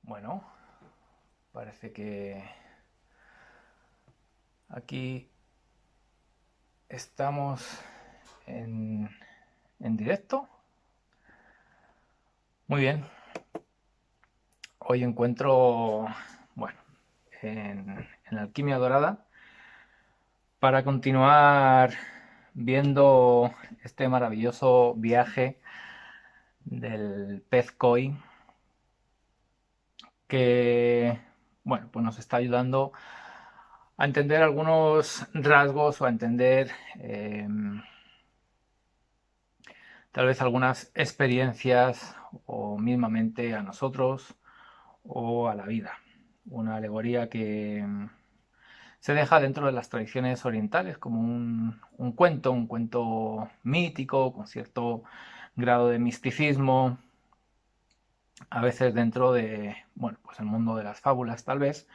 Bueno, parece que aquí estamos en, en directo. Muy bien. Hoy encuentro, bueno, en Alquimia Dorada para continuar viendo este maravilloso viaje del pez koi que, bueno, pues nos está ayudando a entender algunos rasgos o a entender tal vez algunas experiencias o mismamente a nosotros o a la vida. Una alegoría que se deja dentro de las tradiciones orientales como un cuento mítico, con cierto grado de misticismo, a veces dentro de, bueno, pues el mundo de las fábulas tal vez,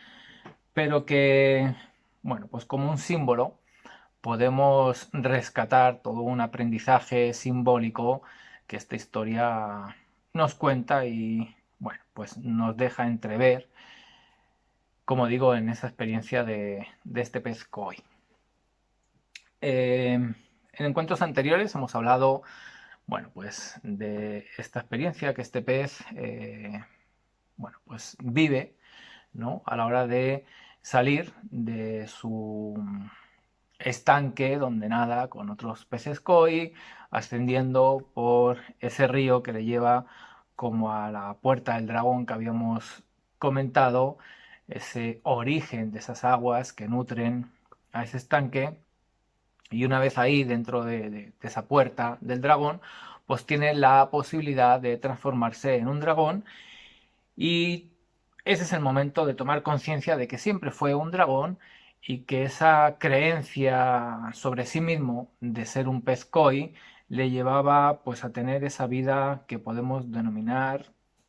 pero que, bueno, pues como un símbolo podemos rescatar todo un aprendizaje simbólico que esta historia nos cuenta y, bueno, pues nos deja entrever, como digo, en esa experiencia de este pez koi. En encuentros anteriores hemos hablado, bueno, pues de esta experiencia que este pez, bueno, pues vive, ¿no? A la hora de salir de su estanque donde nada con otros peces koi, ascendiendo por ese río que le lleva como a la puerta del dragón que habíamos comentado, ese origen de esas aguas que nutren a ese estanque. Y una vez ahí dentro de esa puerta del dragón, pues tiene la posibilidad de transformarse en un dragón y ese es el momento de tomar conciencia de que siempre fue un dragón y que esa creencia sobre sí mismo de ser un pez koi le llevaba pues a tener esa vida que podemos denominar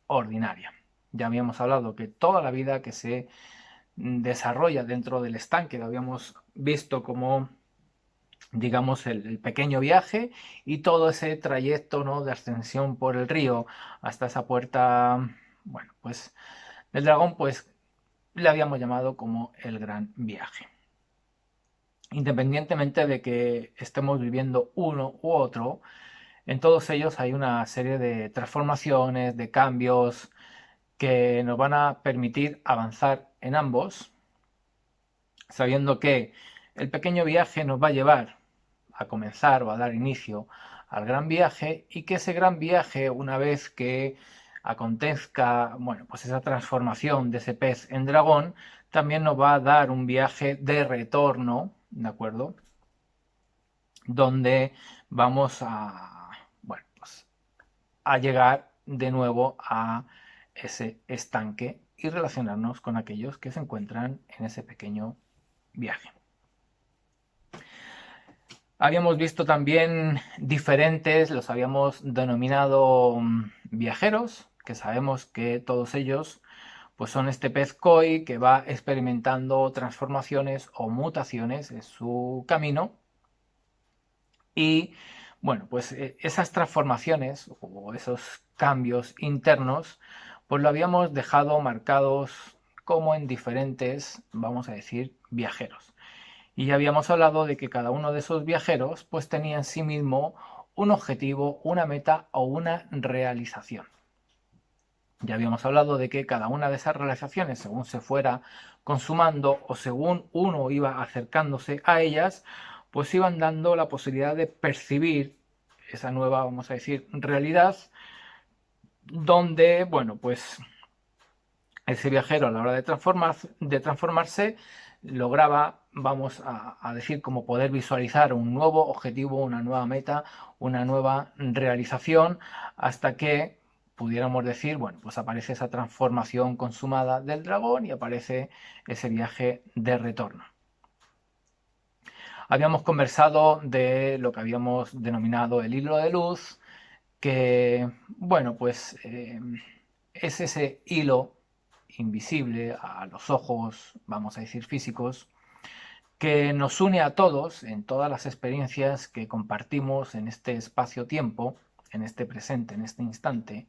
ordinaria. Ya habíamos hablado que toda la vida que se desarrolla dentro del estanque lo habíamos visto como, digamos, el pequeño viaje y todo ese trayecto, ¿no?, de ascensión por el río hasta esa puerta, bueno, pues el dragón, pues le habíamos llamado como el gran viaje. Independientemente de que estemos viviendo uno u otro, en todos ellos hay una serie de transformaciones, de cambios que nos van a permitir avanzar en ambos, sabiendo que el pequeño viaje nos va a llevar a comenzar o a dar inicio al gran viaje y que ese gran viaje, una vez que acontezca, bueno, pues esa transformación de ese pez en dragón, también nos va a dar un viaje de retorno, ¿de acuerdo? Donde vamos a, bueno, pues a llegar de nuevo a ese estanque y relacionarnos con aquellos que se encuentran en ese pequeño viaje. Habíamos visto también diferentes, los habíamos denominado viajeros, que sabemos que todos ellos pues son este pez koi que va experimentando transformaciones o mutaciones en su camino y bueno, pues esas transformaciones o esos cambios internos pues lo habíamos dejado marcados como en diferentes, vamos a decir, viajeros. Y ya habíamos hablado de que cada uno de esos viajeros pues tenía en sí mismo un objetivo, una meta o una realización. Ya habíamos hablado de que cada una de esas realizaciones, según se fuera consumando o según uno iba acercándose a ellas, pues iban dando la posibilidad de percibir esa nueva, vamos a decir, realidad, donde, bueno, pues ese viajero a la hora de transformarse lograba, vamos a decir, como poder visualizar un nuevo objetivo, una nueva meta, una nueva realización, hasta que pudiéramos decir, bueno, pues aparece esa transformación consumada del dragón y aparece ese viaje de retorno. Habíamos conversado de lo que habíamos denominado el hilo de luz, que, bueno, pues es ese hilo invisible a los ojos, vamos a decir físicos, que nos une a todos en todas las experiencias que compartimos en este espacio-tiempo, en este presente, en este instante,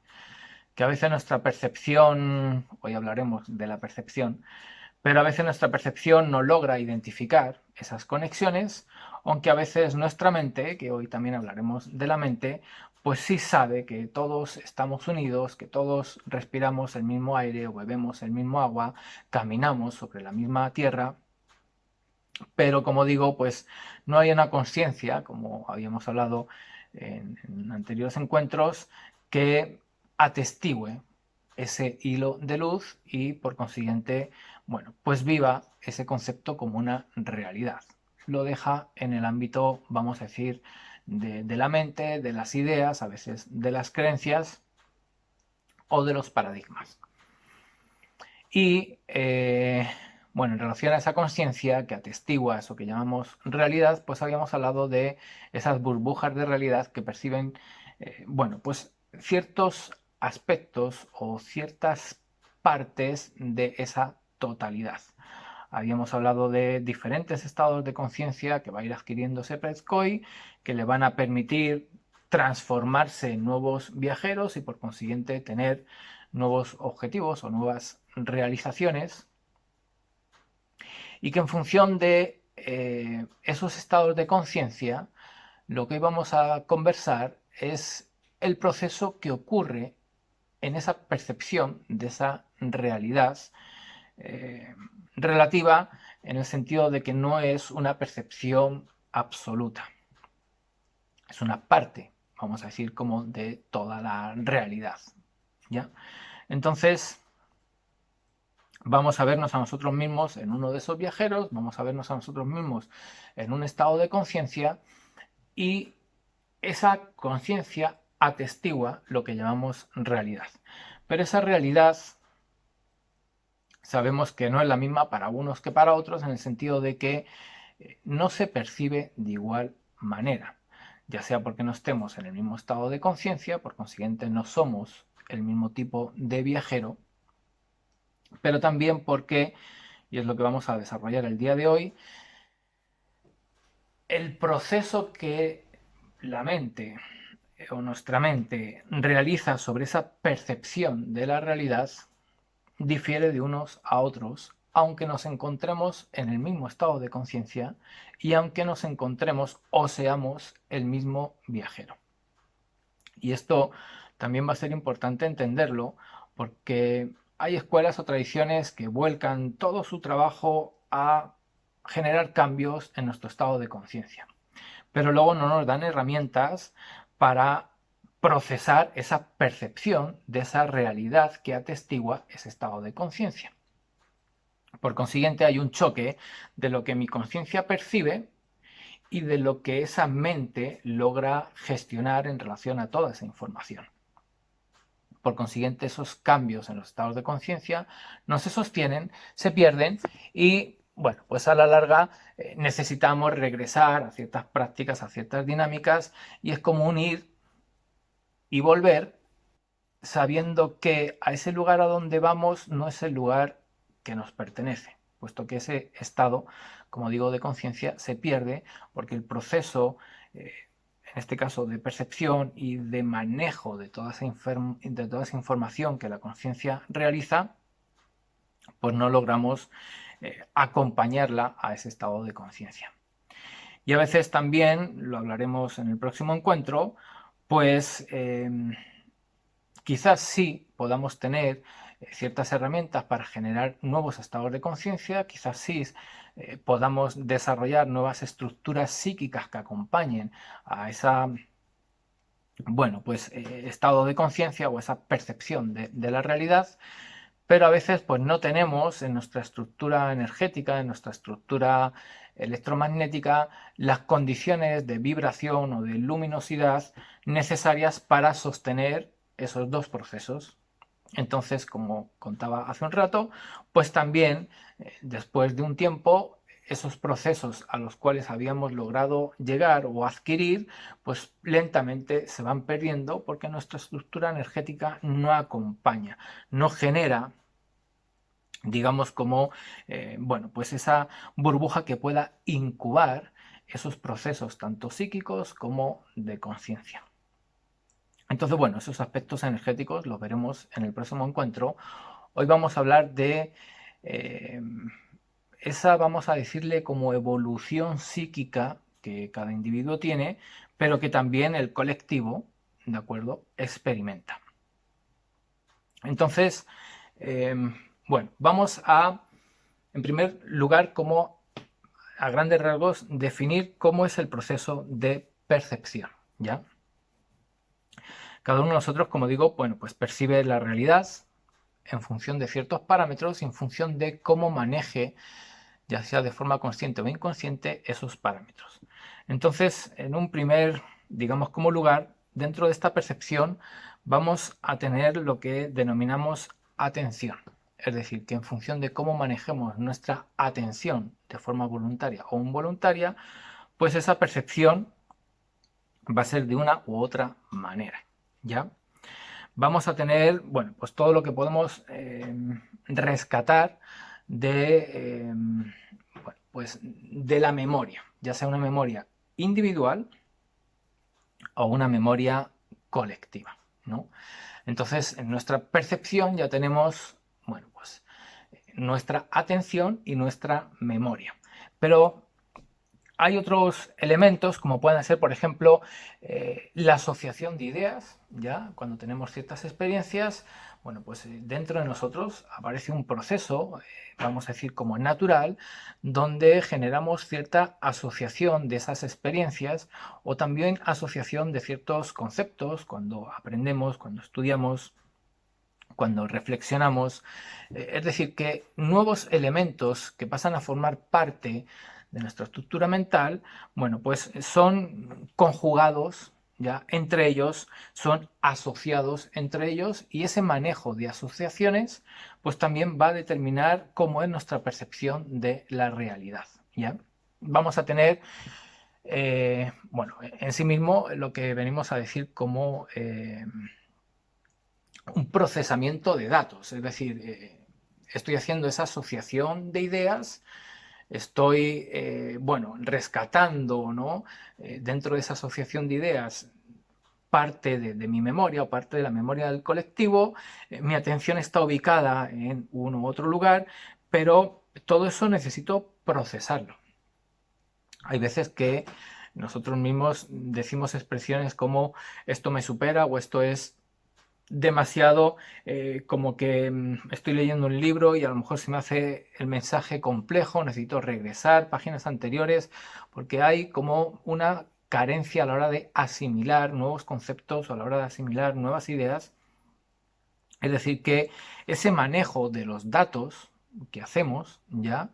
que a veces nuestra percepción, hoy hablaremos de la percepción, pero a veces nuestra percepción no logra identificar esas conexiones, aunque a veces nuestra mente, que hoy también hablaremos de la mente, pues sí sabe que todos estamos unidos, que todos respiramos el mismo aire o bebemos el mismo agua, caminamos sobre la misma tierra, pero como digo, pues no hay una conciencia, como habíamos hablado en anteriores encuentros, que atestigue ese hilo de luz y por consiguiente, bueno, pues viva ese concepto como una realidad. Lo deja en el ámbito, vamos a decir, de la mente, de las ideas, a veces de las creencias o de los paradigmas. Y bueno, en relación a esa conciencia que atestigua eso que llamamos realidad, pues habíamos hablado de esas burbujas de realidad que perciben, bueno, pues ciertos aspectos o ciertas partes de esa totalidad. Habíamos hablado de diferentes estados de conciencia que va a ir adquiriendo Sepretsky, que le van a permitir transformarse en nuevos viajeros y por consiguiente tener nuevos objetivos o nuevas realizaciones, y que en función de esos estados de conciencia, lo que hoy vamos a conversar es el proceso que ocurre en esa percepción de esa realidad eh, relativa, en el sentido de que no es una percepción absoluta, es una parte, vamos a decir, como de toda la realidad. ¿Ya? Entonces, vamos a vernos a nosotros mismos en uno de esos viajeros, vamos a vernos a nosotros mismos en un estado de conciencia, y esa conciencia atestigua lo que llamamos realidad. Pero esa realidad sabemos que no es la misma para unos que para otros, en el sentido de que no se percibe de igual manera, ya sea porque no estemos en el mismo estado de conciencia, por consiguiente no somos el mismo tipo de viajero, pero también porque, y es lo que vamos a desarrollar el día de hoy, el proceso que la mente o nuestra mente realiza sobre esa percepción de la realidad difiere de unos a otros, aunque nos encontremos en el mismo estado de conciencia y aunque nos encontremos o seamos el mismo viajero. Y esto también va a ser importante entenderlo, porque hay escuelas o tradiciones que vuelcan todo su trabajo a generar cambios en nuestro estado de conciencia, pero luego no nos dan herramientas para procesar esa percepción de esa realidad que atestigua ese estado de conciencia. Por consiguiente, hay un choque de lo que mi conciencia percibe y de lo que esa mente logra gestionar en relación a toda esa información. Por consiguiente, esos cambios en los estados de conciencia no se sostienen, se pierden y, bueno, pues a la larga necesitamos regresar a ciertas prácticas, a ciertas dinámicas, y es como un ir y volver, sabiendo que a ese lugar a donde vamos no es el lugar que nos pertenece, puesto que ese estado, como digo, de conciencia se pierde porque el proceso, en este caso de percepción y de manejo de toda esa información que la conciencia realiza, pues no logramos acompañarla a ese estado de conciencia. Y a veces también, lo hablaremos en el próximo encuentro, pues quizás sí podamos tener ciertas herramientas para generar nuevos estados de conciencia, quizás sí podamos desarrollar nuevas estructuras psíquicas que acompañen a esa, bueno, pues estado de conciencia o esa percepción de la realidad, pero a veces pues no tenemos en nuestra estructura energética, en nuestra estructura electromagnética, las condiciones de vibración o de luminosidad necesarias para sostener esos dos procesos. Entonces, como contaba hace un rato, pues también después de un tiempo, esos procesos a los cuales habíamos logrado llegar o adquirir, pues lentamente se van perdiendo porque nuestra estructura energética no acompaña, no genera, digamos, como, bueno, pues esa burbuja que pueda incubar esos procesos tanto psíquicos como de conciencia. Entonces, bueno, esos aspectos energéticos los veremos en el próximo encuentro. Hoy vamos a hablar de esa, vamos a decirle, como evolución psíquica que cada individuo tiene, pero que también el colectivo, ¿de acuerdo?, experimenta. Entonces, bueno, vamos a, en primer lugar, como a grandes rasgos, definir cómo es el proceso de percepción, ¿ya? Cada uno de nosotros, como digo, bueno, pues percibe la realidad en función de ciertos parámetros y en función de cómo maneje, ya sea de forma consciente o inconsciente, esos parámetros. Entonces, en un primer, digamos, como lugar, dentro de esta percepción vamos a tener lo que denominamos atención. Es decir, que en función de cómo manejemos nuestra atención de forma voluntaria o involuntaria, pues esa percepción va a ser de una u otra manera, ¿ya? Vamos a tener, bueno, pues todo lo que podemos rescatar de, bueno, pues de la memoria, ya sea una memoria individual o una memoria colectiva, ¿no? Entonces, en nuestra percepción ya tenemos, bueno, pues nuestra atención y nuestra memoria. Pero hay otros elementos, como pueden ser, por ejemplo, la asociación de ideas, ¿ya? Cuando tenemos ciertas experiencias, bueno, pues dentro de nosotros aparece un proceso, vamos a decir, como natural, donde generamos cierta asociación de esas experiencias o también asociación de ciertos conceptos cuando aprendemos, cuando estudiamos, cuando reflexionamos. Es decir, que nuevos elementos que pasan a formar parte de nuestra estructura mental, bueno, pues son conjugados ya entre ellos, son asociados entre ellos, y ese manejo de asociaciones pues también va a determinar cómo es nuestra percepción de la realidad, ¿ya? Vamos a tener, bueno, en sí mismo lo que venimos a decir como un procesamiento de datos, es decir, estoy haciendo esa asociación de ideas, estoy, bueno, rescatando, ¿no? Dentro de esa asociación de ideas parte de mi memoria o parte de la memoria del colectivo, mi atención está ubicada en uno u otro lugar, pero todo eso necesito procesarlo. Hay veces que nosotros mismos decimos expresiones como esto me supera o esto es demasiado, como que estoy leyendo un libro y a lo mejor se me hace el mensaje complejo, necesito regresar páginas anteriores, porque hay como una carencia a la hora de asimilar nuevos conceptos o a la hora de asimilar nuevas ideas. Es decir, que ese manejo de los datos que hacemos ya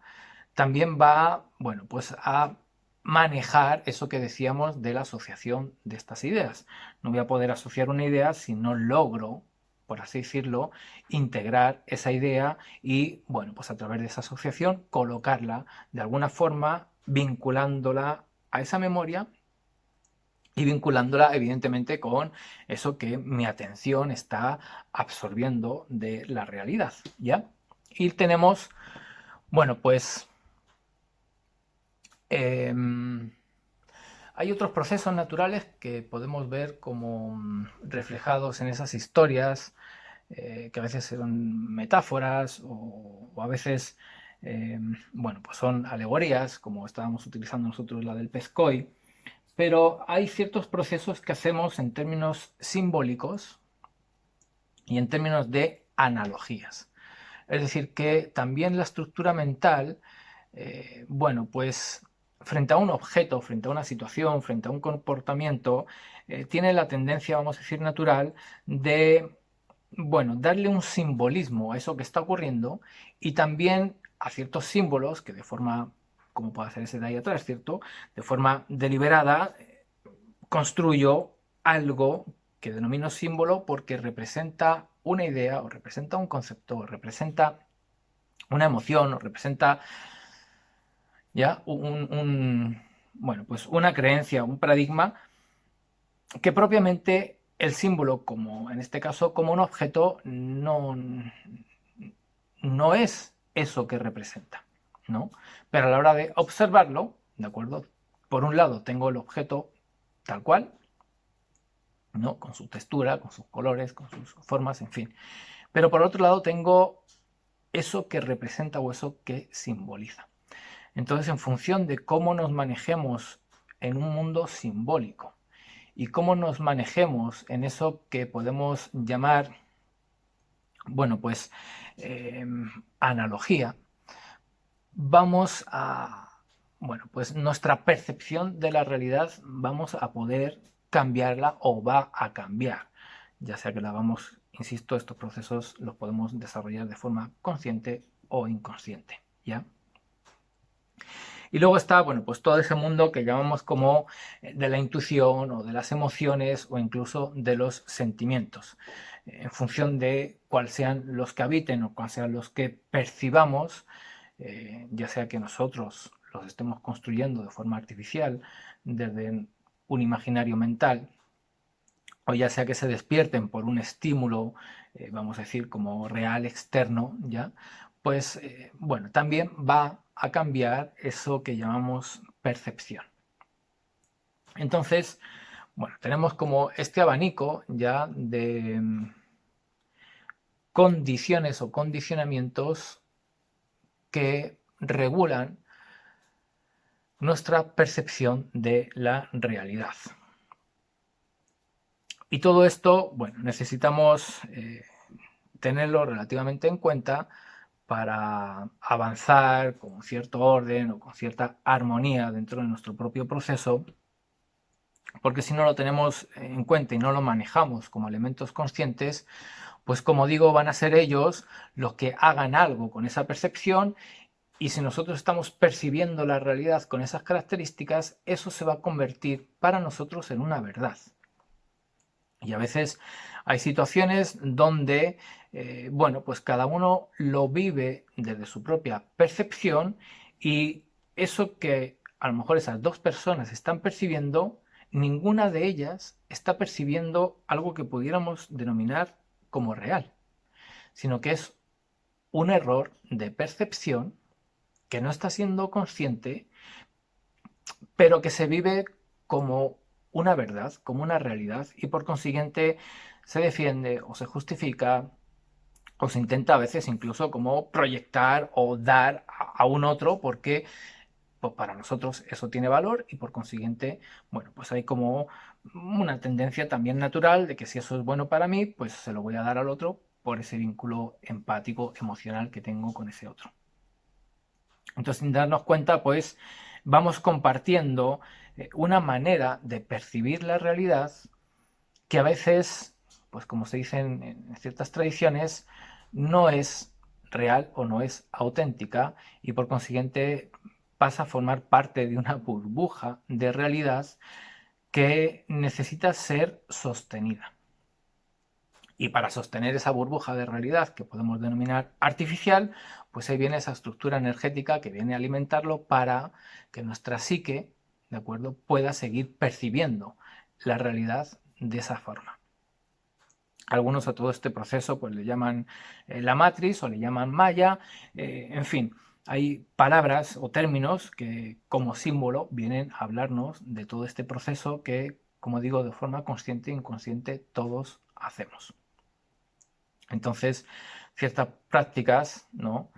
también va, bueno, pues a manejar eso que decíamos de la asociación de estas ideas. No voy a poder asociar una idea si no logro, por así decirlo, integrar esa idea y, bueno, pues a través de esa asociación colocarla de alguna forma, vinculándola a esa memoria y vinculándola evidentemente con eso que mi atención está absorbiendo de la realidad, ¿ya? Y tenemos, bueno, pues hay otros procesos naturales que podemos ver como reflejados en esas historias, que a veces son metáforas o a veces, bueno, pues son alegorías, como estábamos utilizando nosotros la del pez koi, pero hay ciertos procesos que hacemos en términos simbólicos y en términos de analogías. Es decir, que también la estructura mental, bueno, pues frente a un objeto, frente a una situación, frente a un comportamiento, tiene la tendencia, vamos a decir, natural de, bueno, darle un simbolismo a eso que está ocurriendo y también a ciertos símbolos que de forma, como puede hacer ese de ahí atrás, ¿cierto? De forma deliberada, construyo algo que denomino símbolo porque representa una idea o representa un concepto o representa una emoción o representa ya bueno, pues una creencia, un paradigma que propiamente el símbolo, como en este caso como un objeto, no es eso que representa, ¿no? Pero a la hora de observarlo, ¿de acuerdo? Por un lado tengo el objeto tal cual, ¿no? Con su textura, con sus colores, con sus formas, en fin. Pero por otro lado tengo eso que representa o eso que simboliza. Entonces, en función de cómo nos manejemos en un mundo simbólico y cómo nos manejemos en eso que podemos llamar, bueno, pues analogía, vamos a, bueno, pues nuestra percepción de la realidad vamos a poder cambiarla o va a cambiar, ya sea que la hagamos, insisto, estos procesos los podemos desarrollar de forma consciente o inconsciente, ¿ya? Y luego está, bueno, pues todo ese mundo que llamamos como de la intuición o de las emociones o incluso de los sentimientos. En función de cuáles sean los que habiten o cuáles sean los que percibamos, ya sea que nosotros los estemos construyendo de forma artificial desde un imaginario mental, o ya sea que se despierten por un estímulo, vamos a decir, como real externo, ¿ya? Pues, bueno, también va a cambiar eso que llamamos percepción. Entonces, bueno, tenemos como este abanico ya de condiciones o condicionamientos que regulan nuestra percepción de la realidad. Y todo esto, bueno, necesitamos tenerlo relativamente en cuenta para avanzar con cierto orden o con cierta armonía dentro de nuestro propio proceso, porque si no lo tenemos en cuenta y no lo manejamos como elementos conscientes, pues como digo, van a ser ellos los que hagan algo con esa percepción, y si nosotros estamos percibiendo la realidad con esas características, eso se va a convertir para nosotros en una verdad. Y a veces hay situaciones donde, bueno, pues cada uno lo vive desde su propia percepción, y eso que a lo mejor esas dos personas están percibiendo, ninguna de ellas está percibiendo algo que pudiéramos denominar como real, sino que es un error de percepción que no está siendo consciente, pero que se vive como una verdad, como una realidad, y por consiguiente se defiende o se justifica o se intenta a veces incluso como proyectar o dar a un otro, porque pues para nosotros eso tiene valor, y por consiguiente, bueno, pues hay como una tendencia también natural de que si eso es bueno para mí, pues se lo voy a dar al otro por ese vínculo empático, emocional que tengo con ese otro. Entonces, sin darnos cuenta, pues vamos compartiendo una manera de percibir la realidad que a veces, pues como se dice en ciertas tradiciones, no es real o no es auténtica, y por consiguiente pasa a formar parte de una burbuja de realidad que necesita ser sostenida. Y para sostener esa burbuja de realidad que podemos denominar artificial, pues ahí viene esa estructura energética que viene a alimentarlo para que nuestra psique, ¿de acuerdo?, pueda seguir percibiendo la realidad de esa forma. Algunos a todo este proceso pues le llaman la matriz o le llaman maya, en fin, hay palabras o términos que como símbolo vienen a hablarnos de todo este proceso que, como digo, de forma consciente e inconsciente todos hacemos. Entonces, ciertas prácticas, ¿no?,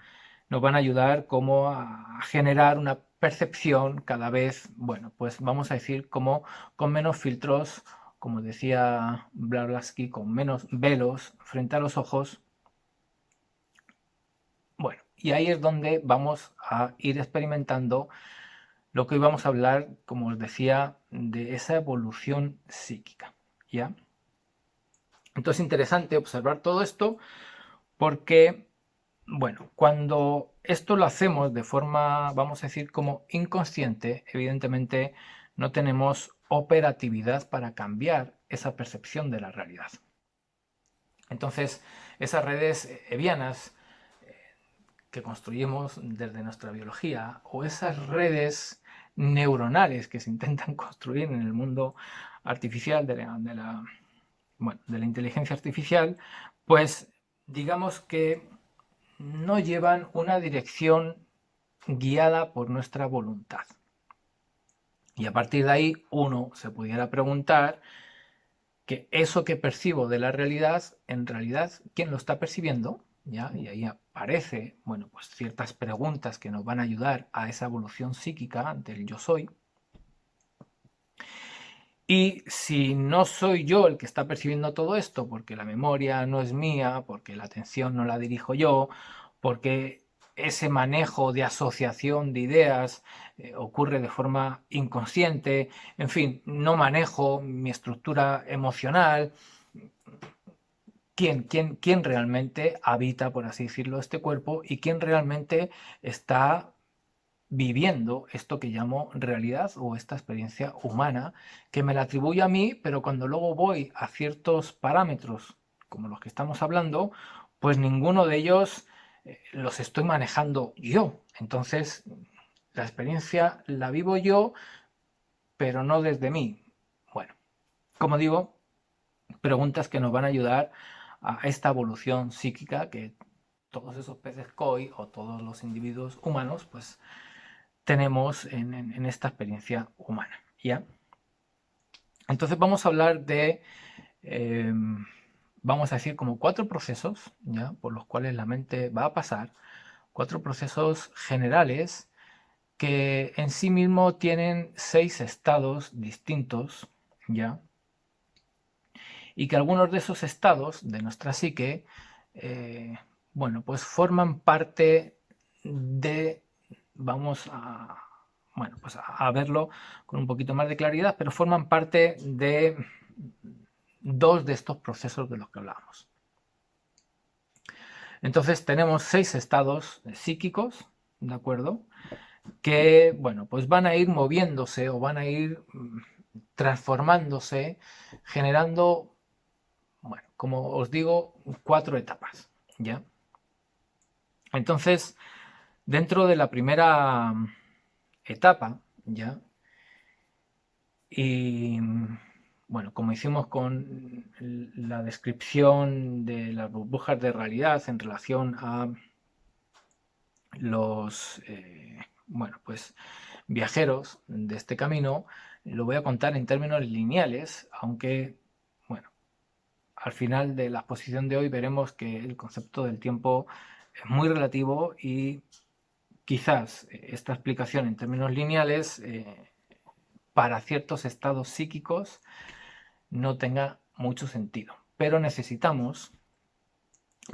nos van a ayudar como a generar una percepción cada vez, bueno, pues vamos a decir como con menos filtros, como decía Blavatsky, con menos velos frente a los ojos. Bueno, y ahí es donde vamos a ir experimentando lo que hoy vamos a hablar, como os decía, de esa evolución psíquica, ¿ya? Entonces es interesante observar todo esto porque, bueno, cuando esto lo hacemos de forma, vamos a decir, como inconsciente, evidentemente no tenemos operatividad para cambiar esa percepción de la realidad. Entonces, esas redes evianas que construimos desde nuestra biología, o esas redes neuronales que se intentan construir en el mundo artificial bueno, de la inteligencia artificial, pues digamos que no llevan una dirección guiada por nuestra voluntad. Y a partir de ahí uno se pudiera preguntar que eso que percibo de la realidad, en realidad, ¿quién lo está percibiendo? ¿Ya? Y ahí aparece, bueno, pues ciertas preguntas que nos van a ayudar a esa evolución psíquica del yo soy. Y si no soy yo el que está percibiendo todo esto, porque la memoria no es mía, porque la atención no la dirijo yo, porque ese manejo de asociación de ideas ocurre de forma inconsciente, en fin, no manejo mi estructura emocional, ¿quién realmente habita, por así decirlo, este cuerpo y quién realmente está viviendo esto que llamo realidad o esta experiencia humana que me la atribuye a mí, pero cuando luego voy a ciertos parámetros como los que estamos hablando, pues ninguno de ellos los estoy manejando yo. Entonces, la experiencia la vivo yo, pero no desde mí. Bueno, como digo, preguntas que nos van a ayudar a esta evolución psíquica que todos esos peces koi o todos los individuos humanos pues tenemos en esta experiencia humana. ¿Ya? Entonces vamos a hablar de, vamos a decir, como 4 procesos, ¿ya? Por los cuales la mente va a pasar, 4 procesos generales que en sí mismo tienen 6 estados distintos, ¿ya? Y que algunos de esos estados de nuestra psique, bueno, pues forman parte de, vamos a, bueno, pues a verlo con un poquito más de claridad, pero forman parte de 2 de estos procesos de los que hablamos. Entonces tenemos 6 estados psíquicos, ¿de acuerdo? Que, bueno, pues van a ir moviéndose o van a ir transformándose, generando, bueno, como os digo, 4 etapas, ¿ya? Entonces, dentro de la primera etapa, ¿ya? Y bueno, como hicimos con la descripción de las burbujas de realidad en relación a los bueno, pues viajeros de este camino, lo voy a contar en términos lineales, aunque bueno, al final de la exposición de hoy veremos que el concepto del tiempo es muy relativo y quizás esta explicación en términos lineales para ciertos estados psíquicos no tenga mucho sentido. Pero necesitamos,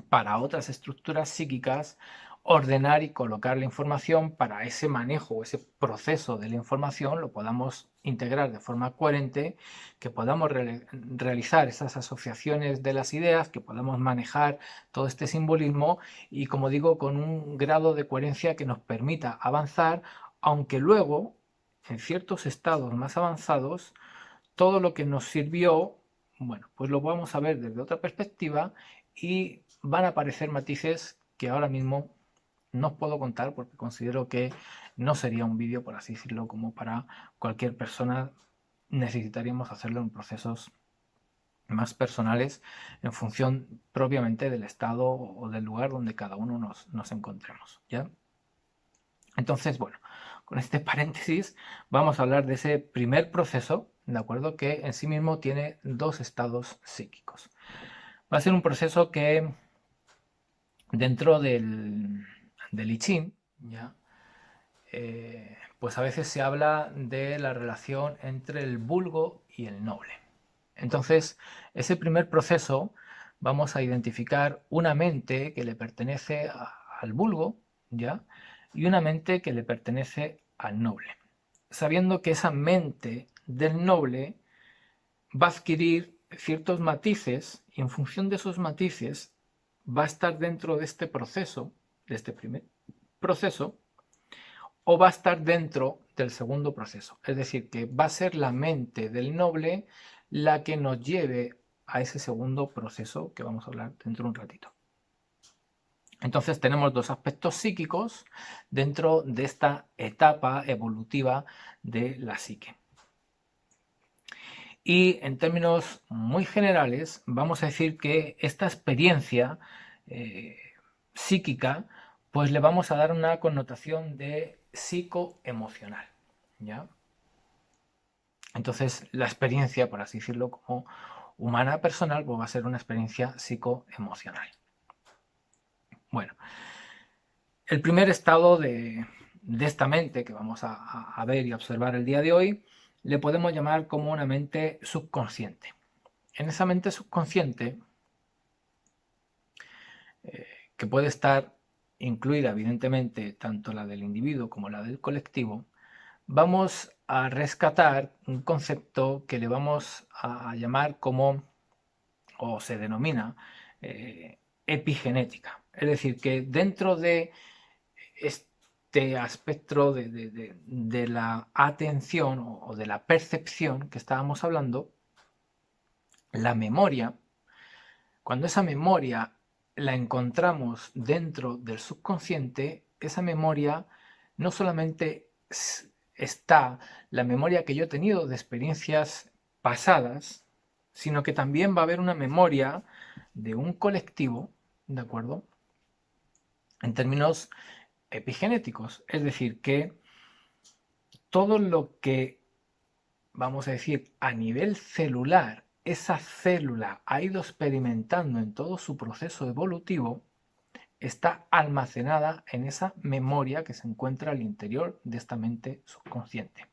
para otras estructuras psíquicas, ordenar y colocar la información para ese manejo o ese proceso de la información lo podamos integrar de forma coherente, que podamos realizar esas asociaciones de las ideas, que podamos manejar todo este simbolismo y, como digo, con un grado de coherencia que nos permita avanzar, aunque luego, en ciertos estados más avanzados, todo lo que nos sirvió, bueno, pues lo vamos a ver desde otra perspectiva y van a aparecer matices que ahora mismo no os puedo contar porque considero que no sería un vídeo, por así decirlo, como para cualquier persona. Necesitaríamos hacerlo en procesos más personales en función propiamente del estado o del lugar donde cada uno nos encontremos, ¿ya? Entonces, bueno, con este paréntesis vamos a hablar de ese primer proceso, ¿de acuerdo? Que en sí mismo tiene 2 estados psíquicos. Va a ser un proceso que dentro del I Ching, ¿ya? Pues a veces se habla de la relación entre el vulgo y el noble. Entonces, ese primer proceso vamos a identificar una mente que le pertenece al vulgo, ¿ya? Y una mente que le pertenece al noble. Sabiendo que esa mente del noble va a adquirir ciertos matices y en función de esos matices va a estar dentro de este proceso, de este primer proceso, o va a estar dentro del segundo proceso. Es decir, que va a ser la mente del noble la que nos lleve a ese segundo proceso que vamos a hablar dentro de un ratito. Entonces tenemos 2 aspectos psíquicos dentro de esta etapa evolutiva de la psique. Y en términos muy generales vamos a decir que esta experiencia psíquica pues le vamos a dar una connotación de psicoemocional, ¿ya? Entonces la experiencia, por así decirlo, como humana personal, pues va a ser una experiencia psicoemocional. Bueno, el primer estado de esta mente que vamos a ver y observar el día de hoy, le podemos llamar como una mente subconsciente. En esa mente subconsciente, que puede estar incluida evidentemente tanto la del individuo como la del colectivo, vamos a rescatar un concepto que le vamos a llamar como, o se denomina, epigenética. Es decir, que dentro de este aspecto de la atención o de la percepción que estábamos hablando, la memoria, cuando esa memoria la encontramos dentro del subconsciente, esa memoria no solamente está la memoria que yo he tenido de experiencias pasadas, sino que también va a haber una memoria de un colectivo, ¿de acuerdo? En términos epigenéticos, es decir, que todo lo que, vamos a decir, a nivel celular, esa célula ha ido experimentando en todo su proceso evolutivo, está almacenada en esa memoria que se encuentra al interior de esta mente subconsciente.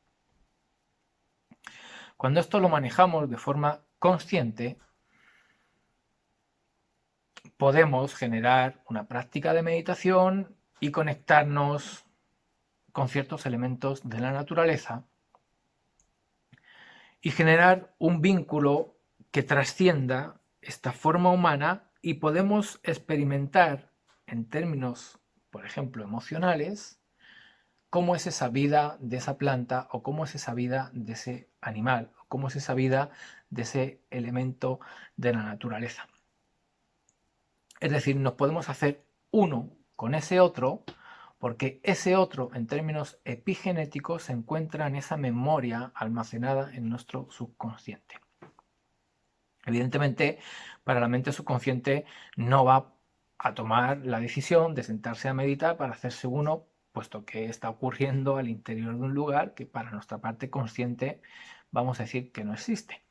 Cuando esto lo manejamos de forma consciente, podemos generar una práctica de meditación y conectarnos con ciertos elementos de la naturaleza y generar un vínculo que trascienda esta forma humana y podemos experimentar en términos, por ejemplo, emocionales, cómo es esa vida de esa planta o cómo es esa vida de ese animal, o cómo es esa vida de ese elemento de la naturaleza. Es decir, nos podemos hacer uno con ese otro porque ese otro, en términos epigenéticos, se encuentra en esa memoria almacenada en nuestro subconsciente. Evidentemente, para la mente subconsciente no va a tomar la decisión de sentarse a meditar para hacerse uno, puesto que está ocurriendo al interior de un lugar que para nuestra parte consciente vamos a decir que no existe.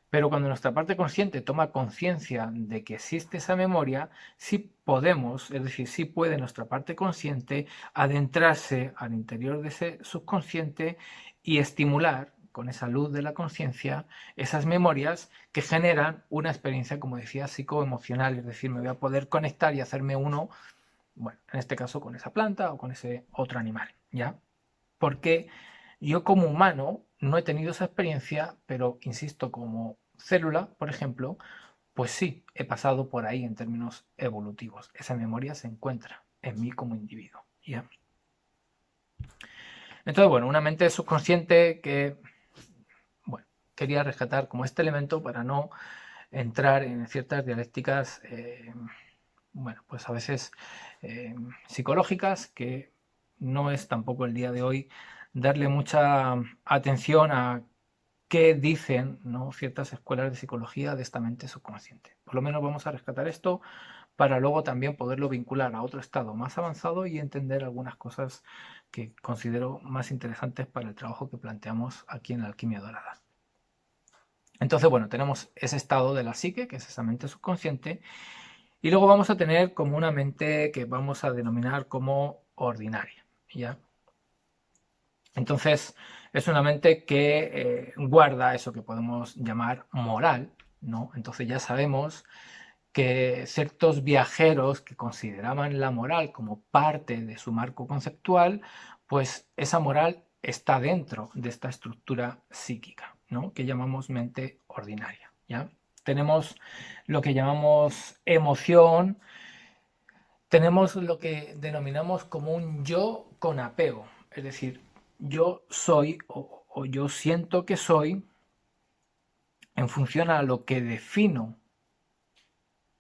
Pero cuando nuestra parte consciente toma conciencia de que existe esa memoria, sí podemos, es decir, sí puede nuestra parte consciente adentrarse al interior de ese subconsciente y estimular con esa luz de la conciencia esas memorias que generan una experiencia, como decía, psicoemocional, es decir, me voy a poder conectar y hacerme uno, bueno, en este caso con esa planta o con ese otro animal, ¿ya? Porque yo como humano no he tenido esa experiencia, pero insisto, como célula, por ejemplo, pues sí, he pasado por ahí en términos evolutivos. Esa memoria se encuentra en mí como individuo, ¿ya? Entonces, bueno, una mente subconsciente que, bueno, quería rescatar como este elemento para no entrar en ciertas dialécticas, bueno, pues a veces psicológicas, que no es tampoco el día de hoy darle mucha atención a qué dicen, ¿no?, ciertas escuelas de psicología de esta mente subconsciente. Por lo menos vamos a rescatar esto para luego también poderlo vincular a otro estado más avanzado y entender algunas cosas que considero más interesantes para el trabajo que planteamos aquí en la Alquimia Dorada. Entonces, bueno, tenemos ese estado de la psique, que es esa mente subconsciente, y luego vamos a tener como una mente que vamos a denominar como ordinaria, ¿ya? Entonces, es una mente que guarda eso que podemos llamar moral, ¿no? Entonces ya sabemos que ciertos viajeros que consideraban la moral como parte de su marco conceptual, pues esa moral está dentro de esta estructura psíquica, ¿no?, que llamamos mente ordinaria, ¿ya? Tenemos lo que llamamos emoción, tenemos lo que denominamos como un yo con apego, es decir, yo soy o yo siento que soy en función a lo que defino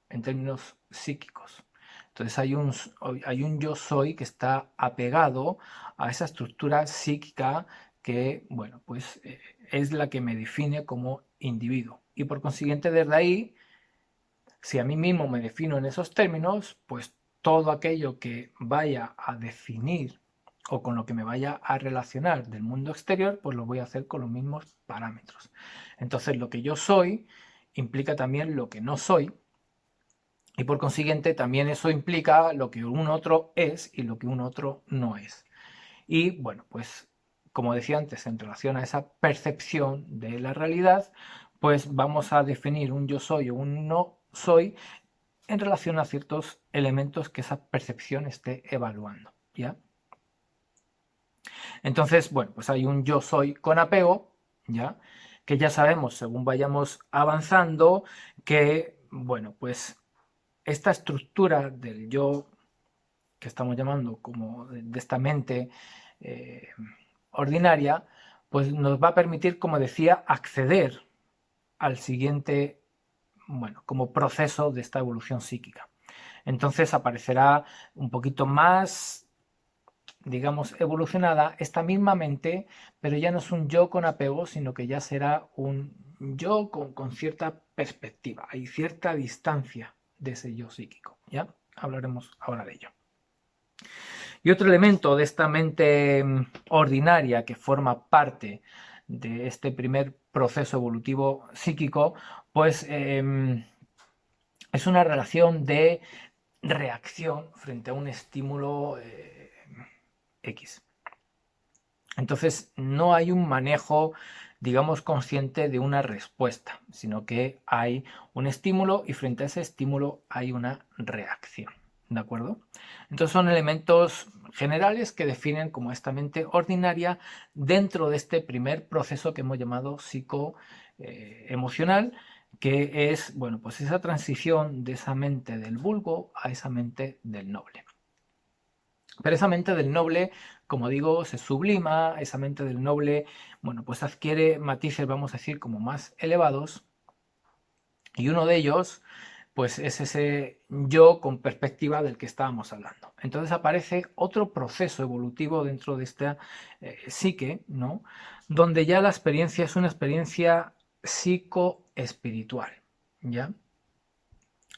en términos psíquicos. Entonces hay un yo soy que está apegado a esa estructura psíquica que, bueno, pues es la que me define como individuo. Y por consiguiente, desde ahí, si a mí mismo me defino en esos términos, pues todo aquello que vaya a definir o con lo que me vaya a relacionar del mundo exterior, pues lo voy a hacer con los mismos parámetros. Entonces lo que yo soy implica también lo que no soy, y por consiguiente también eso implica lo que un otro es y lo que un otro no es. Y bueno, pues como decía antes, en relación a esa percepción de la realidad, pues vamos a definir un yo soy o un no soy en relación a ciertos elementos que esa percepción esté evaluando, ¿ya? Entonces, bueno, pues hay un yo soy con apego, ¿ya? Que ya sabemos, según vayamos avanzando, que, bueno, pues esta estructura del yo que estamos llamando como de esta mente eh, ordinaria, pues nos va a permitir, como decía, acceder al siguiente, bueno, como proceso de esta evolución psíquica. Entonces aparecerá un poquito más, digamos, evolucionada esta misma mente, pero ya no es un yo con apego, sino que ya será un yo con cierta perspectiva, hay cierta distancia de ese yo psíquico. Ya hablaremos ahora de ello. Y otro elemento de esta mente ordinaria que forma parte de este primer proceso evolutivo psíquico, pues es una relación de reacción frente a un estímulo X. Entonces no hay un manejo, digamos, consciente de una respuesta, sino que hay un estímulo y frente a ese estímulo hay una reacción. ¿De acuerdo? Entonces son elementos generales que definen como esta mente ordinaria dentro de este primer proceso que hemos llamado psicoemocional, que es, bueno, pues esa transición de esa mente del vulgo a esa mente del noble. Pero esa mente del noble, como digo, se sublima, esa mente del noble, bueno, pues adquiere matices, vamos a decir, como más elevados, y uno de ellos, pues es ese yo con perspectiva del que estábamos hablando. Entonces aparece otro proceso evolutivo dentro de esta psique, ¿no? Donde ya la experiencia es una experiencia psicoespiritual, ¿ya?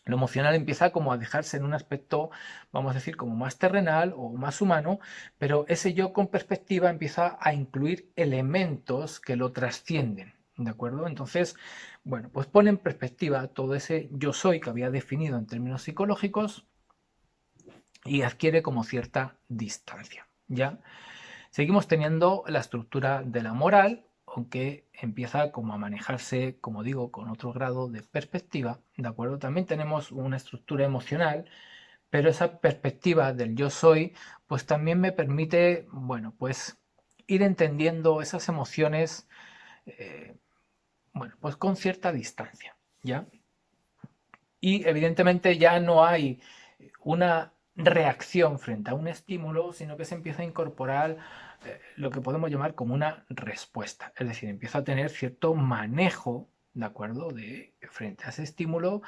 Lo emocional empieza como a dejarse en un aspecto, vamos a decir, como más terrenal o más humano, pero ese yo con perspectiva empieza a incluir elementos que lo trascienden, ¿de acuerdo? Entonces, bueno, pues pone en perspectiva todo ese yo soy que había definido en términos psicológicos y adquiere como cierta distancia, ¿ya? Seguimos teniendo la estructura de la moral, aunque empieza como a manejarse, como digo, con otro grado de perspectiva, ¿de acuerdo? También tenemos una estructura emocional, pero esa perspectiva del yo soy, pues también me permite, bueno, pues ir entendiendo esas emociones, eh, bueno, pues con cierta distancia, ¿ya? Y evidentemente ya no hay una reacción frente a un estímulo, sino que se empieza a incorporar lo que podemos llamar como una respuesta. Es decir, empieza a tener cierto manejo, ¿de acuerdo? De frente a ese estímulo,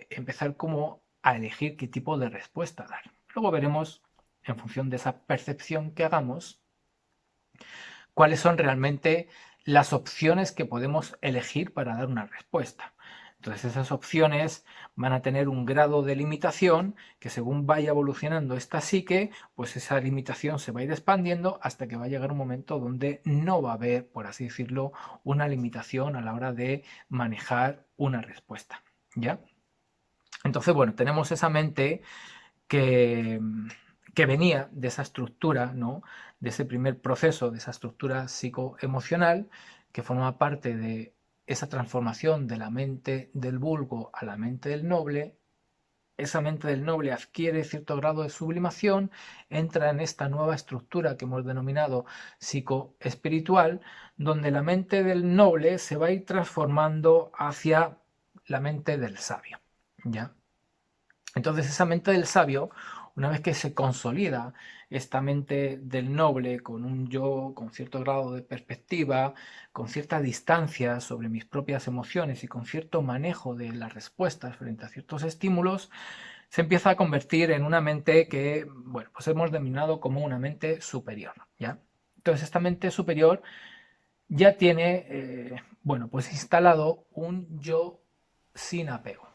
empezar como a elegir qué tipo de respuesta dar. Luego veremos, en función de esa percepción que hagamos, cuáles son realmente las opciones que podemos elegir para dar una respuesta. Entonces esas opciones van a tener un grado de limitación que según vaya evolucionando esta psique, pues esa limitación se va a ir expandiendo hasta que va a llegar un momento donde no va a haber, por así decirlo, una limitación a la hora de manejar una respuesta. ¿Ya? Entonces, bueno, tenemos esa mente que, que venía de esa estructura, ¿no? De ese primer proceso, de esa estructura psicoemocional, que forma parte de esa transformación de la mente del vulgo a la mente del noble. Esa mente del noble adquiere cierto grado de sublimación, entra en esta nueva estructura que hemos denominado psicoespiritual, donde la mente del noble se va a ir transformando hacia la mente del sabio, ¿ya? Entonces esa mente del sabio, una vez que se consolida esta mente del noble con un yo con cierto grado de perspectiva, con cierta distancia sobre mis propias emociones y con cierto manejo de las respuestas frente a ciertos estímulos, se empieza a convertir en una mente que, bueno, pues hemos denominado como una mente superior, ¿ya? Entonces esta mente superior ya tiene, bueno, pues instalado un yo sin apego.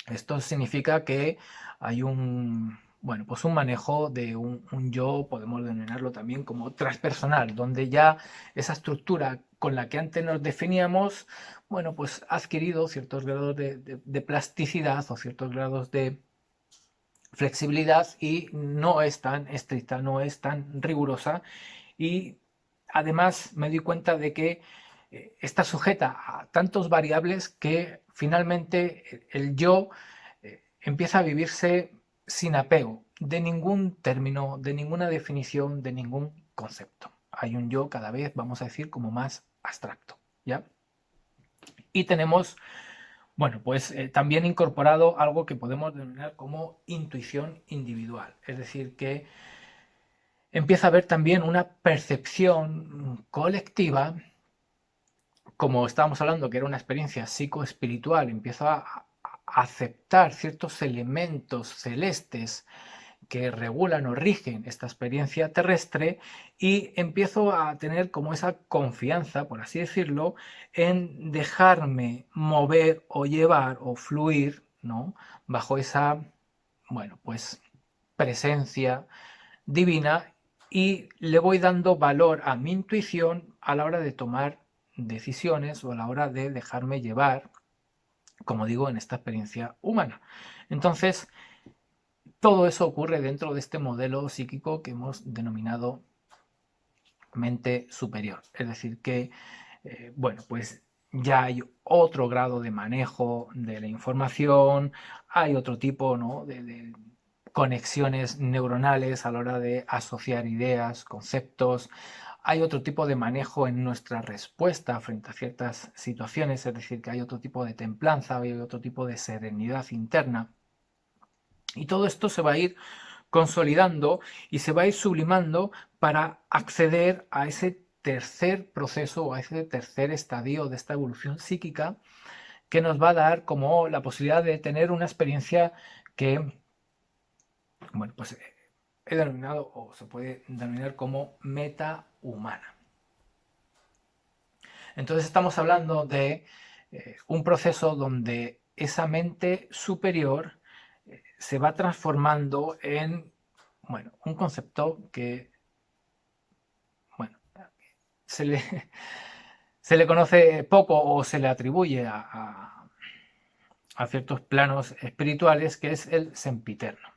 Esto significa que hay un bueno, pues un manejo de un yo, podemos denominarlo también como transpersonal, donde ya esa estructura con la que antes nos definíamos, bueno, pues ha adquirido ciertos grados de plasticidad o ciertos grados de flexibilidad y no es tan estricta, no es tan rigurosa, y además me doy cuenta de que está sujeta a tantos variables que finalmente el yo empieza a vivirse sin apego de ningún término, de ninguna definición, de ningún concepto. Hay un yo cada vez, vamos a decir, como más abstracto, ¿ya? Y tenemos, bueno, pues también incorporado algo que podemos denominar como intuición individual, es decir, que empieza a haber también una percepción colectiva, como estábamos hablando que era una experiencia psicoespiritual, empiezo a aceptar ciertos elementos celestes que regulan o rigen esta experiencia terrestre, y empiezo a tener como esa confianza, por así decirlo, en dejarme mover o llevar o fluir, ¿no? Bajo esa, bueno, pues presencia divina, y le voy dando valor a mi intuición a la hora de tomar decisiones o a la hora de dejarme llevar, como digo, en esta experiencia humana. Entonces, todo eso ocurre dentro de este modelo psíquico que hemos denominado mente superior. Es decir, que, bueno, pues ya hay otro grado de manejo de la información, hay otro tipo, ¿no?, de conexiones neuronales a la hora de asociar ideas, conceptos. Hay otro tipo de manejo en nuestra respuesta frente a ciertas situaciones, es decir, que hay otro tipo de templanza, hay otro tipo de serenidad interna. Y todo esto se va a ir consolidando y se va a ir sublimando para acceder a ese tercer proceso o a ese tercer estadio de esta evolución psíquica, que nos va a dar como la posibilidad de tener una experiencia que, bueno, pues he denominado o se puede denominar como metahumana. Entonces estamos hablando de un proceso donde esa mente superior se va transformando en, bueno, un concepto que, bueno, se le, se le conoce poco o se le atribuye a ciertos planos espirituales, que es el sempiterno.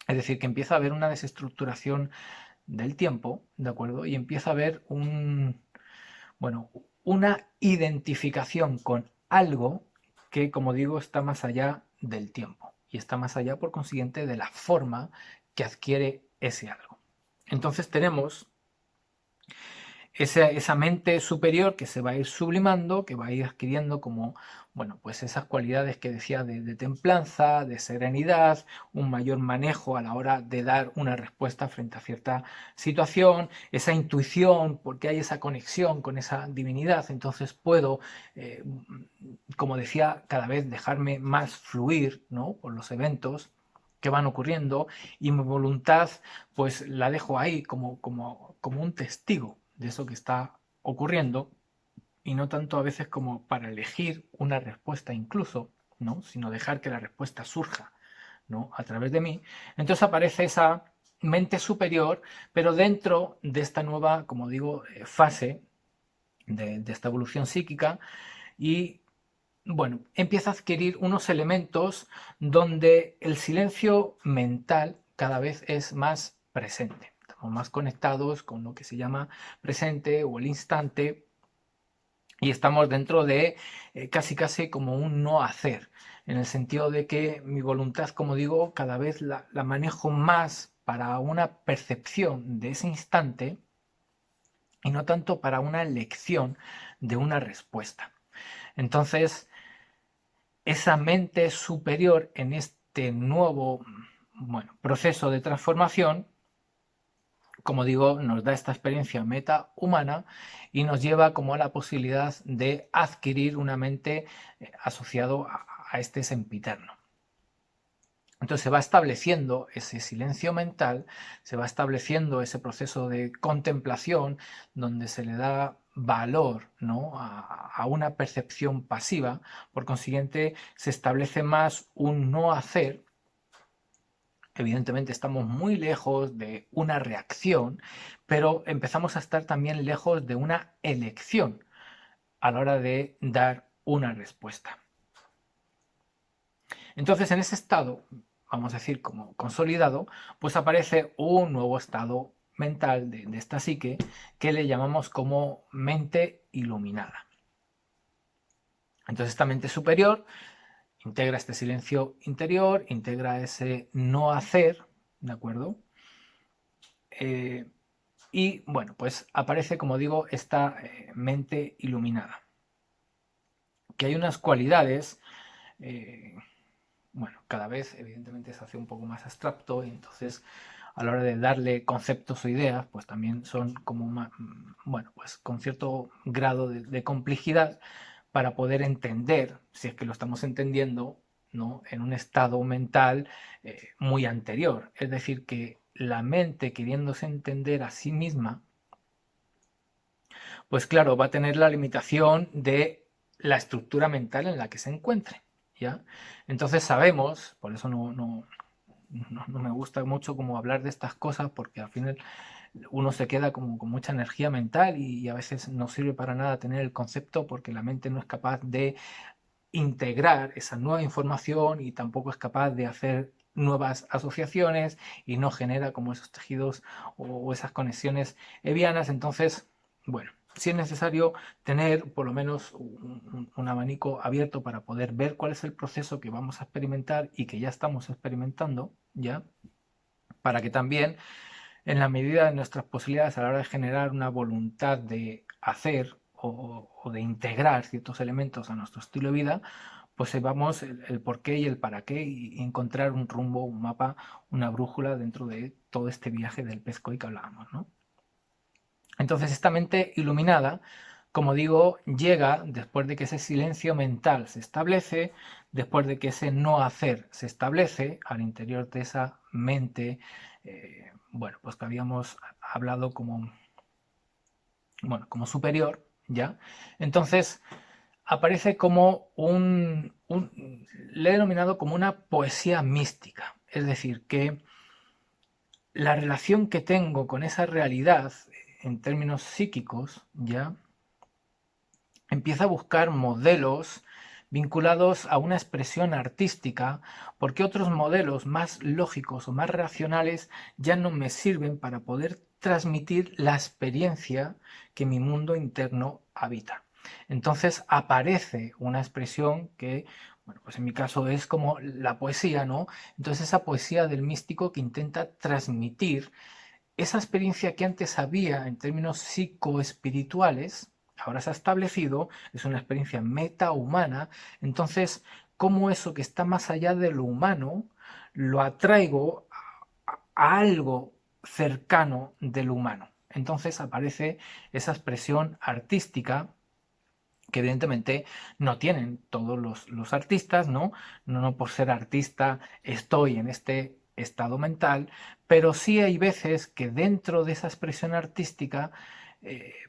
Es decir, que empieza a haber una desestructuración del tiempo, ¿de acuerdo? Y empieza a haber bueno, una identificación con algo que, como digo, está más allá del tiempo y está más allá, por consiguiente, de la forma que adquiere ese algo. Entonces tenemos esa mente superior que se va a ir sublimando, que va a ir adquiriendo como, bueno, pues esas cualidades que decía de templanza, de serenidad, un mayor manejo a la hora de dar una respuesta frente a cierta situación, esa intuición, porque hay esa conexión con esa divinidad. Entonces puedo, como decía, cada vez dejarme más fluir, ¿no?, por los eventos que van ocurriendo, y mi voluntad pues la dejo ahí como un testigo de eso que está ocurriendo, y no tanto a veces como para elegir una respuesta incluso, ¿no?, sino dejar que la respuesta surja, ¿no?, a través de mí. Entonces aparece esa mente superior, pero dentro de esta nueva, como digo, fase de esta evolución psíquica, y bueno, empieza a adquirir unos elementos donde el silencio mental cada vez es más presente. Estamos más conectados con lo que se llama presente o el instante, y estamos dentro de casi como un no hacer, en el sentido de que mi voluntad, como digo, cada vez la manejo más para una percepción de ese instante y no tanto para una elección de una respuesta. Entonces, esa mente superior en este nuevo, bueno, proceso de transformación, como digo, nos da esta experiencia metahumana y nos lleva como a la posibilidad de adquirir una mente asociado a este sempiterno. Entonces se va estableciendo ese silencio mental, se va estableciendo ese proceso de contemplación donde se le da valor, ¿no?, a una percepción pasiva. Por consiguiente, se establece más un no hacer Evidentemente estamos muy lejos de una reacción, pero empezamos a estar también lejos de una elección a la hora de dar una respuesta. Entonces, en ese estado, vamos a decir como consolidado, pues aparece un nuevo estado mental de esta psique que le llamamos como mente iluminada. Entonces, esta mente superior integra este silencio interior, integra ese no hacer, ¿de acuerdo? Y bueno, pues aparece, como digo, esta mente iluminada. Que hay unas cualidades, bueno, cada vez evidentemente se hace un poco más abstracto y entonces a la hora de darle conceptos o ideas, pues también son como más, bueno, pues con cierto grado de complejidad para poder entender, si es que lo estamos entendiendo, ¿no? En un estado mental muy anterior. Es decir, que la mente queriéndose entender a sí misma, pues claro, va a tener la limitación de la estructura mental en la que se encuentre, ¿ya? Entonces sabemos, por eso no me gusta mucho como hablar de estas cosas, porque al final uno se queda como con mucha energía mental y a veces no sirve para nada tener el concepto porque la mente no es capaz de integrar esa nueva información y tampoco es capaz de hacer nuevas asociaciones y no genera como esos tejidos o esas conexiones hebianas. Entonces, bueno, sí es necesario tener por lo menos un abanico abierto para poder ver cuál es el proceso que vamos a experimentar y que ya estamos experimentando, ¿ya? Para que también, en la medida de nuestras posibilidades a la hora de generar una voluntad de hacer o de integrar ciertos elementos a nuestro estilo de vida, pues sepamos el por qué y el para qué y encontrar un rumbo, un mapa, una brújula dentro de todo este viaje del pescoy que hablábamos, ¿no? Entonces, esta mente iluminada, como digo, llega después de que ese silencio mental se establece, después de que ese no hacer se establece al interior de esa mente, bueno, pues que habíamos hablado como, bueno, como superior, ¿ya? Entonces, aparece como le he denominado como una poesía mística, es decir, que la relación que tengo con esa realidad en términos psíquicos, ya empieza a buscar modelos vinculados a una expresión artística, porque otros modelos más lógicos o más racionales ya no me sirven para poder transmitir la experiencia que mi mundo interno habita. Entonces aparece una expresión que, bueno, pues en mi caso es como la poesía, ¿no? Entonces esa poesía del místico que intenta transmitir esa experiencia que antes había en términos psicoespirituales, ahora se ha establecido, es una experiencia metahumana, entonces, ¿cómo eso que está más allá de lo humano lo atraigo a algo cercano del humano? Entonces aparece esa expresión artística que evidentemente no tienen todos los artistas, ¿no? No por ser artista estoy en este estado mental, pero sí hay veces que dentro de esa expresión artística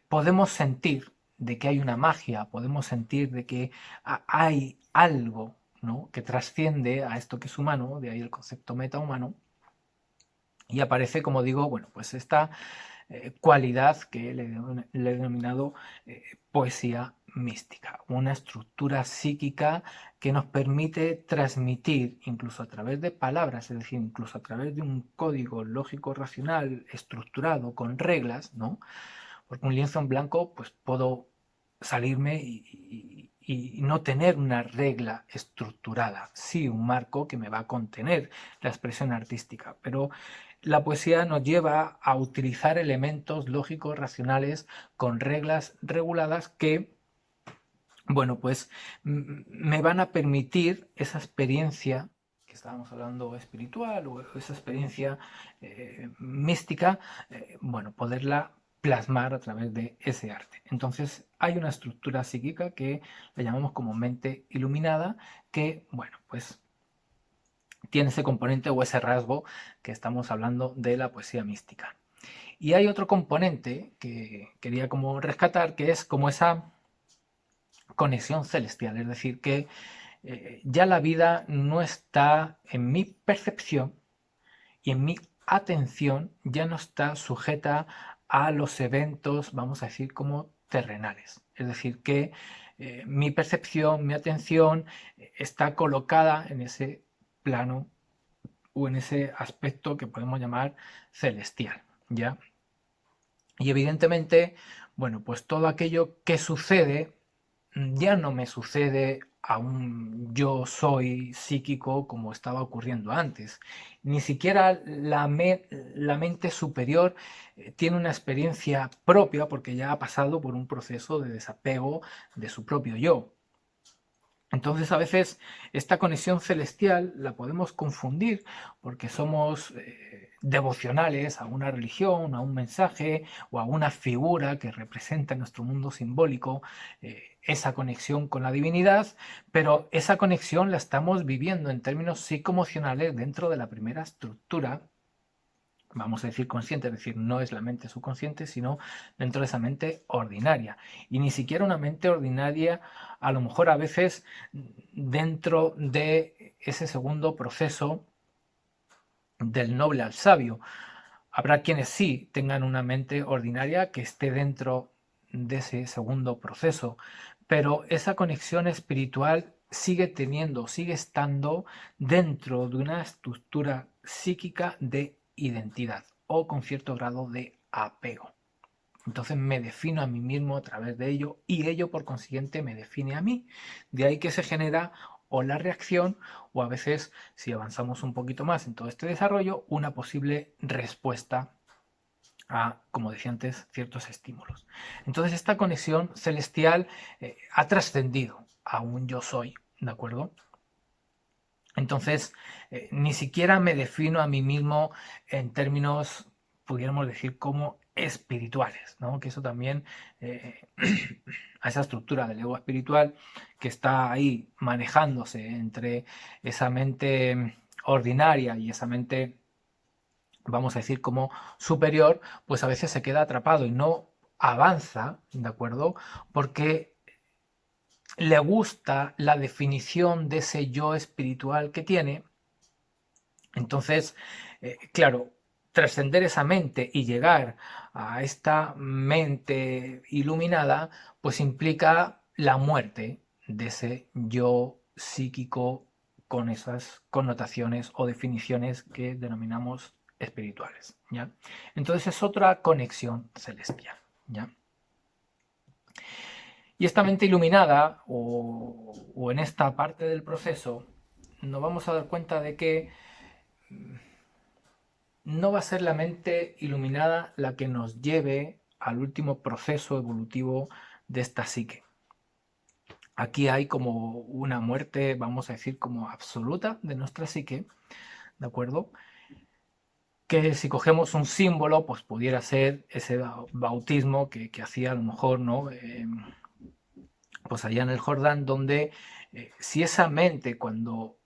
podemos sentir de que hay una magia, podemos sentir de que hay algo, ¿no? Que trasciende a esto que es humano, de ahí el concepto metahumano, y aparece, como digo, bueno, pues esta cualidad que le he denominado poesía mística, una estructura psíquica que nos permite transmitir, incluso a través de palabras, es decir, incluso a través de un código lógico racional estructurado con reglas, ¿no? Porque un lienzo en blanco, pues puedo salirme y no tener una regla estructurada, sí un marco que me va a contener la expresión artística, pero la poesía nos lleva a utilizar elementos lógicos, racionales, con reglas reguladas que, bueno, pues me van a permitir esa experiencia que estábamos hablando espiritual o esa experiencia mística, bueno, poderla plasmar a través de ese arte. Entonces hay una estructura psíquica que la llamamos como mente iluminada que, bueno, pues tiene ese componente o ese rasgo que estamos hablando de la poesía mística. Y hay otro componente que quería como rescatar, que es como esa conexión celestial, es decir, que ya la vida no está, en mi percepción, y en mi atención ya no está sujeta a los eventos, vamos a decir, como terrenales. Es decir, que mi percepción, mi atención está colocada en ese plano o en ese aspecto que podemos llamar celestial, ¿ya? Y evidentemente, bueno, pues todo aquello que sucede ya no me sucede a un yo soy psíquico como estaba ocurriendo antes. Ni siquiera la mente superior tiene una experiencia propia porque ya ha pasado por un proceso de desapego de su propio yo. Entonces a veces esta conexión celestial la podemos confundir porque somos devocionales a una religión, a un mensaje o a una figura que representa en nuestro mundo simbólico esa conexión con la divinidad, pero esa conexión la estamos viviendo en términos psicoemocionales dentro de la primera estructura, vamos a decir consciente, es decir, no es la mente subconsciente, sino dentro de esa mente ordinaria. Y ni siquiera una mente ordinaria, a lo mejor a veces dentro de ese segundo proceso del noble al sabio. Habrá quienes sí tengan una mente ordinaria que esté dentro de ese segundo proceso, pero esa conexión espiritual sigue teniendo, sigue estando dentro de una estructura psíquica de identidad o con cierto grado de apego. Entonces me defino a mí mismo a través de ello y ello por consiguiente me define a mí. De ahí que se genera o la reacción o a veces, si avanzamos un poquito más en todo este desarrollo, una posible respuesta a, como decía antes, ciertos estímulos. Entonces esta conexión celestial ha trascendido a un yo soy, ¿de acuerdo? Entonces, ni siquiera me defino a mí mismo en términos, pudiéramos decir, como espirituales, ¿no? Que eso también, a esa estructura del ego espiritual que está ahí manejándose entre esa mente ordinaria y esa mente, vamos a decir, como superior, pues a veces se queda atrapado y no avanza, ¿de acuerdo? Porque le gusta la definición de ese yo espiritual que tiene. Entonces, claro, trascender esa mente y llegar a esta mente iluminada, pues implica la muerte de ese yo psíquico con esas connotaciones o definiciones que denominamos espirituales, ¿ya? Entonces es otra conexión celestial, ¿ya? Y esta mente iluminada, o en esta parte del proceso, nos vamos a dar cuenta de que no va a ser la mente iluminada la que nos lleve al último proceso evolutivo de esta psique. Aquí hay como una muerte, vamos a decir, como absoluta de nuestra psique, ¿de acuerdo? Que si cogemos un símbolo, pues pudiera ser ese bautismo que hacía a lo mejor, ¿no? Pues allá en el Jordán, donde si esa mente cuando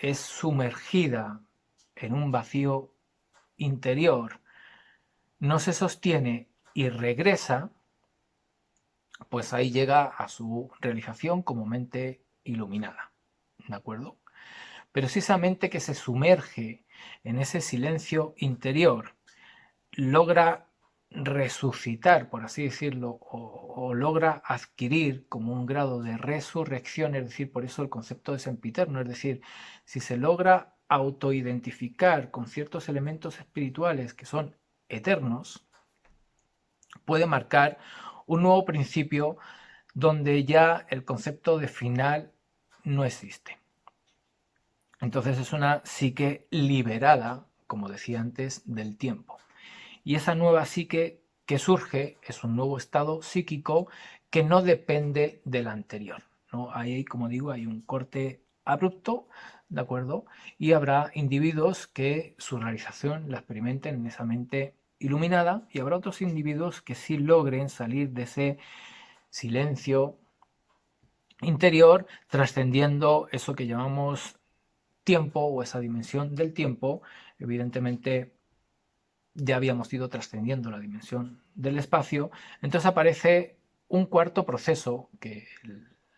es sumergida en un vacío interior, no se sostiene y regresa, pues ahí llega a su realización como mente iluminada, ¿de acuerdo? Pero si esa mente que se sumerge en ese silencio interior logra resucitar, por así decirlo, o logra adquirir como un grado de resurrección, es decir, por eso el concepto de sempiterno, es decir, si se logra autoidentificar con ciertos elementos espirituales que son eternos, puede marcar un nuevo principio donde ya el concepto de final no existe. Entonces es una psique liberada, como decía antes, del tiempo. Y esa nueva psique que surge es un nuevo estado psíquico que no depende del anterior, ¿no? Ahí, como digo, hay un corte abrupto, ¿de acuerdo? Y habrá individuos que su realización la experimenten en esa mente iluminada y habrá otros individuos que sí logren salir de ese silencio interior, trascendiendo eso que llamamos tiempo o esa dimensión del tiempo. Evidentemente ya habíamos ido trascendiendo la dimensión del espacio, entonces aparece un cuarto proceso que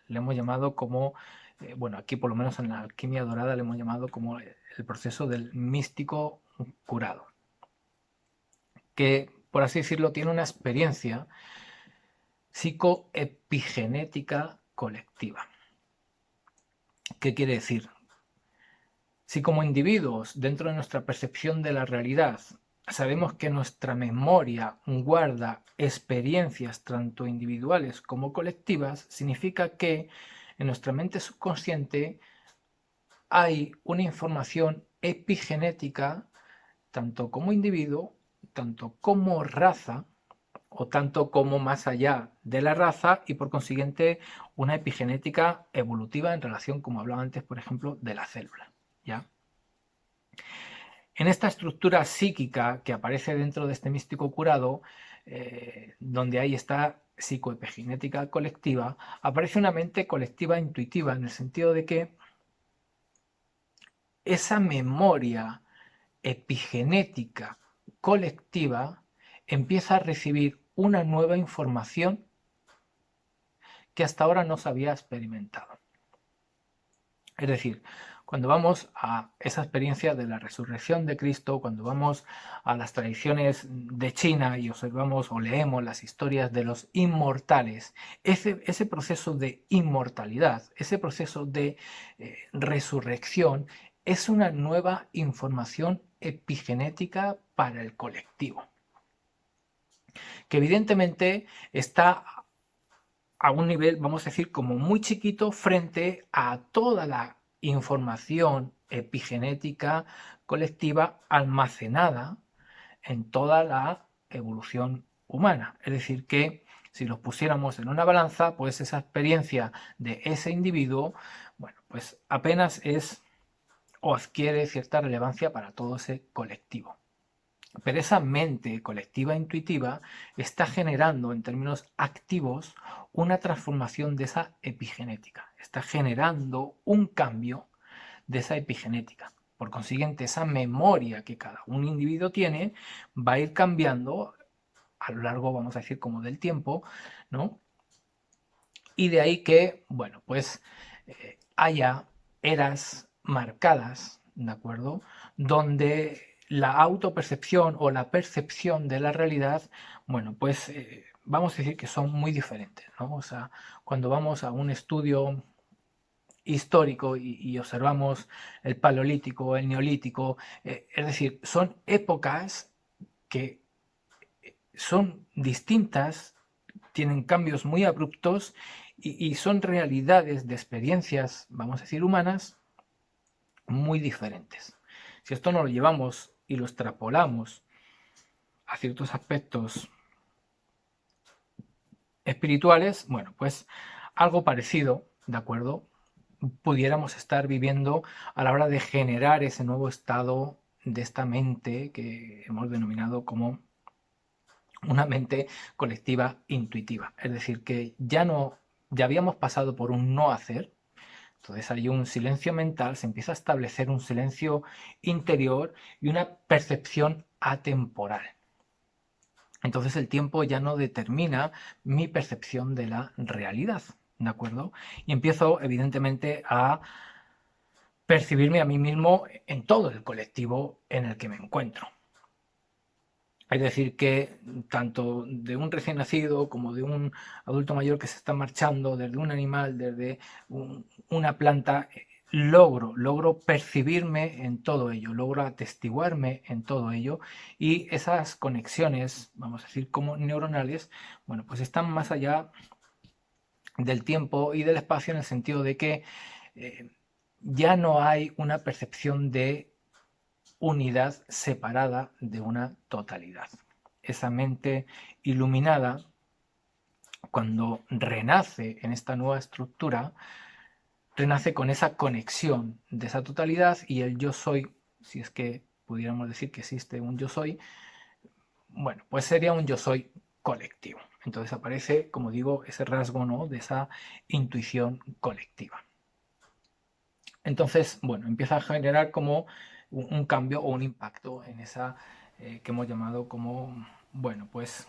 le hemos llamado como, bueno, aquí por lo menos en la alquimia dorada le hemos llamado como el proceso del místico curado, que, por así decirlo, tiene una experiencia psicoepigenética colectiva. ¿Qué quiere decir? Si como individuos, dentro de nuestra percepción de la realidad, sabemos que nuestra memoria guarda experiencias tanto individuales como colectivas, significa que en nuestra mente subconsciente hay una información epigenética, tanto como individuo, tanto como raza, o tanto como más allá de la raza, y por consiguiente una epigenética evolutiva en relación, como hablaba antes, por ejemplo, de la célula. ¿Ya? En esta estructura psíquica que aparece dentro de este místico curado, donde hay esta psicoepigenética colectiva, aparece una mente colectiva intuitiva, en el sentido de que esa memoria epigenética colectiva empieza a recibir una nueva información que hasta ahora no se había experimentado. Es decir, cuando vamos a esa experiencia de la resurrección de Cristo, cuando vamos a las tradiciones de China y observamos o leemos las historias de los inmortales, ese proceso de inmortalidad, ese proceso de resurrección, es una nueva información epigenética para el colectivo, que evidentemente está a un nivel, vamos a decir, como muy chiquito frente a toda la información epigenética colectiva almacenada en toda la evolución humana. Es decir, que si los pusiéramos en una balanza, pues esa experiencia de ese individuo, bueno, pues apenas es o adquiere cierta relevancia para todo ese colectivo. Pero esa mente colectiva intuitiva está generando en términos activos una transformación de esa epigenética, está generando un cambio de esa epigenética. Por consiguiente, esa memoria que cada un individuo tiene va a ir cambiando a lo largo, vamos a decir, como del tiempo, ¿no? Y de ahí que, bueno, pues haya eras marcadas, ¿de acuerdo? Donde la autopercepción o la percepción de la realidad, bueno, pues vamos a decir que son muy diferentes, ¿no? O sea, cuando vamos a un estudio histórico y observamos el paleolítico, el neolítico, es decir, son épocas que son distintas, tienen cambios muy abruptos y son realidades de experiencias, vamos a decir, humanas muy diferentes. Si esto no lo llevamos y lo extrapolamos a ciertos aspectos espirituales, bueno, pues algo parecido, ¿de acuerdo? Pudiéramos estar viviendo a la hora de generar ese nuevo estado de esta mente que hemos denominado como una mente colectiva intuitiva. Es decir, que ya habíamos pasado por un no hacer, entonces hay un silencio mental, se empieza a establecer un silencio interior y una percepción atemporal. Entonces el tiempo ya no determina mi percepción de la realidad, ¿de acuerdo? Y empiezo evidentemente a percibirme a mí mismo en todo el colectivo en el que me encuentro. Es decir, que tanto de un recién nacido como de un adulto mayor que se está marchando, desde un animal, desde una planta, logro percibirme en todo ello, logro atestiguarme en todo ello y esas conexiones, vamos a decir, como neuronales, bueno, pues están más allá del tiempo y del espacio en el sentido de que ya no hay una percepción de unidad separada de una totalidad. Esa mente iluminada, cuando renace en esta nueva estructura, renace con esa conexión de esa totalidad y el yo soy, si es que pudiéramos decir que existe un yo soy, bueno, pues sería un yo soy colectivo. Entonces aparece, como digo, ese rasgo, ¿no?, de esa intuición colectiva. Entonces, bueno, empieza a generar como un cambio o un impacto en esa que hemos llamado como, bueno, pues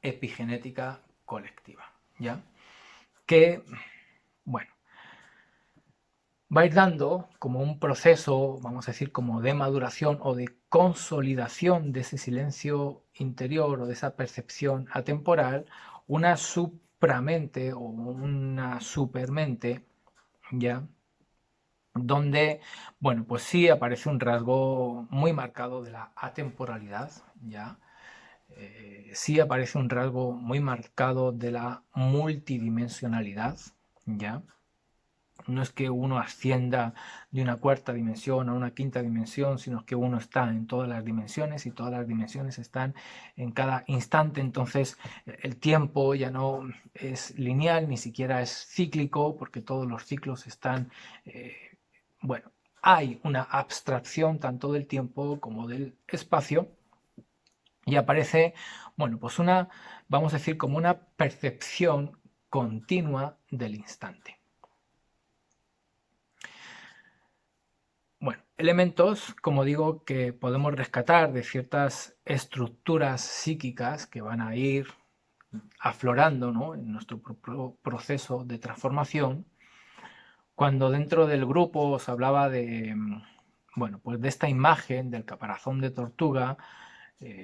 epigenética colectiva, ¿ya? Que, bueno, va a ir dando como un proceso, vamos a decir, como de maduración o de consolidación de ese silencio interior o de esa percepción atemporal, una supramente o una supermente, ¿ya? Donde, bueno, pues sí aparece un rasgo muy marcado de la atemporalidad, ¿ya? Sí aparece un rasgo muy marcado de la multidimensionalidad, ¿ya? No es que uno ascienda de una cuarta dimensión a una quinta dimensión, sino que uno está en todas las dimensiones y todas las dimensiones están en cada instante. Entonces el tiempo ya no es lineal, ni siquiera es cíclico, porque todos los ciclos están, eh, bueno, hay una abstracción tanto del tiempo como del espacio y aparece, bueno, pues una, vamos a decir, como una percepción continua del instante. Bueno, elementos, como digo, que podemos rescatar de ciertas estructuras psíquicas que van a ir aflorando, ¿no?, en nuestro proceso de transformación. Cuando dentro del grupo os hablaba de, bueno, pues de esta imagen del caparazón de tortuga,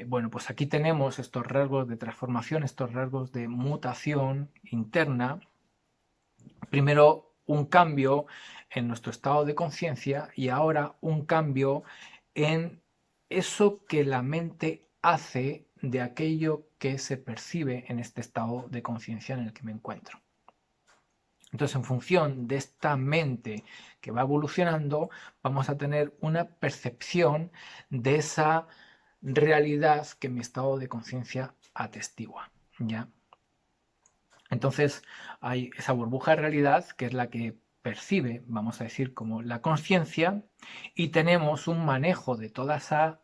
bueno, pues aquí tenemos estos rasgos de transformación, estos rasgos de mutación interna. Primero un cambio en nuestro estado de conciencia y ahora un cambio en eso que la mente hace de aquello que se percibe en este estado de conciencia en el que me encuentro. Entonces, en función de esta mente que va evolucionando, vamos a tener una percepción de esa realidad que mi estado de conciencia atestigua, ¿ya? Entonces hay esa burbuja de realidad que es la que percibe, vamos a decir, como la conciencia, y tenemos un manejo de toda esa,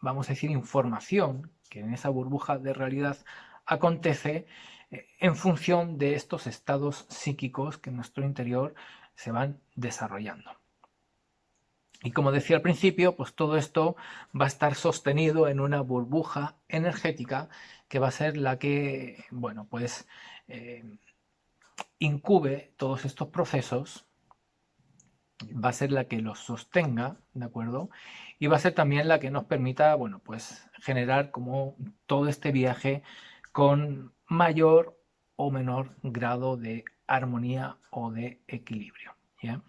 vamos a decir, información que en esa burbuja de realidad acontece en función de estos estados psíquicos que en nuestro interior se van desarrollando. Y como decía al principio, pues todo esto va a estar sostenido en una burbuja energética que va a ser la que, bueno, pues incube todos estos procesos, va a ser la que los sostenga, ¿de acuerdo? Y va a ser también la que nos permita, bueno, pues generar como todo este viaje con mayor o menor grado de armonía o de equilibrio, ¿ya?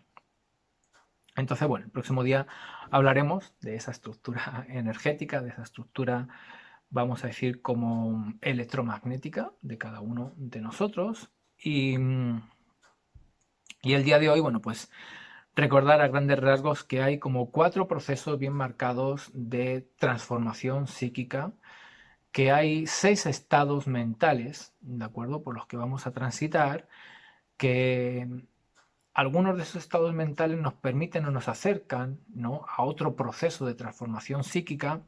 Entonces, bueno, el próximo día hablaremos de esa estructura energética, de esa estructura, vamos a decir, como electromagnética de cada uno de nosotros. Y el día de hoy, bueno, pues recordar a grandes rasgos que hay como 4 procesos bien marcados de transformación psíquica, que hay 6 estados mentales, ¿de acuerdo?, por los que vamos a transitar, que algunos de esos estados mentales nos permiten o nos acercan, ¿no?, a otro proceso de transformación psíquica,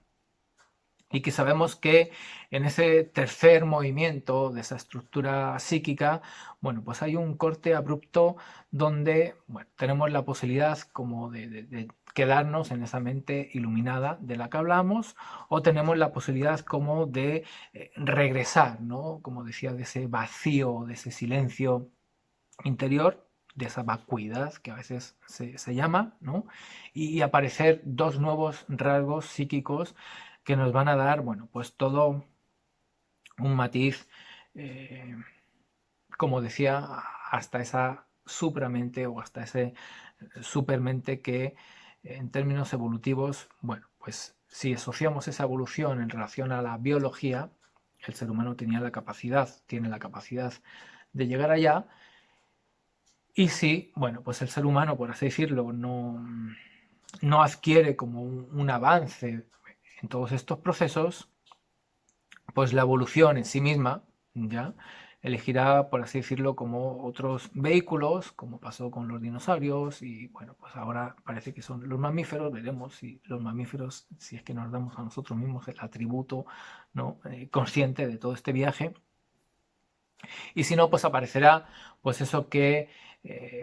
y que sabemos que en ese tercer movimiento de esa estructura psíquica, bueno, pues hay un corte abrupto donde, bueno, tenemos la posibilidad como de quedarnos en esa mente iluminada de la que hablamos, o tenemos la posibilidad como de regresar, ¿no?, como decía, de ese vacío, de ese silencio interior, de esa vacuidad que a veces se llama, ¿no?, y aparecer dos nuevos rasgos psíquicos que nos van a dar, bueno, pues todo un matiz, eh, como decía, hasta esa supramente o hasta ese supermente que en términos evolutivos, bueno, pues si asociamos esa evolución en relación a la biología, el ser humano tiene la capacidad de llegar allá. Y si, bueno, pues el ser humano, por así decirlo, no adquiere como un avance en todos estos procesos, pues la evolución en sí misma ya elegirá, por así decirlo, como otros vehículos, como pasó con los dinosaurios, y bueno, pues ahora parece que son los mamíferos. Veremos si los mamíferos, si es que nos damos a nosotros mismos el atributo, ¿no?, consciente de todo este viaje. Y si no, pues aparecerá pues eso que,